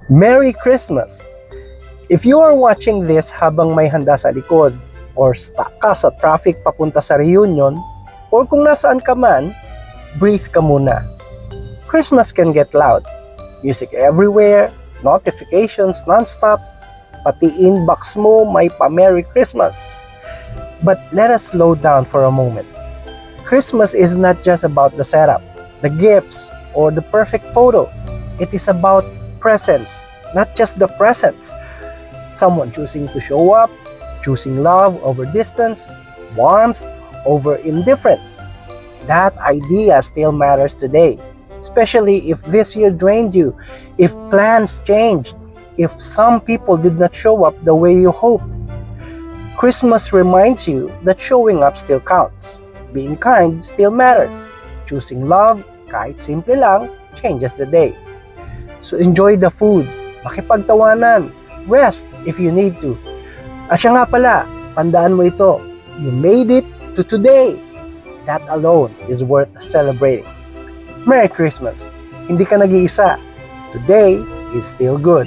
Merry Christmas! If you are watching this habang may handa sa likod, or stuck ka sa traffic papunta sa reunion, or kung nasaan ka man, breathe ka muna. Christmas can get loud. Music everywhere, notifications non-stop, pati inbox mo may pa-Merry Christmas. But let us slow down for a moment. Christmas is not just about the setup, the gifts, or the perfect photo. It is about presence, not just the presents. Someone choosing to show up, choosing love over distance, warmth over indifference. That idea still matters today, especially if this year drained you, if plans changed, if some people did not show up the way you hoped. Christmas reminds you that showing up still counts. Being kind still matters. Choosing love, kahit simple lang, changes the day. So enjoy the food, makipagtawanan, rest if you need to. At siya nga pala, tandaan mo ito, you made it to today. That alone is worth celebrating. Merry Christmas! Hindi ka nag-iisa. Today is still good.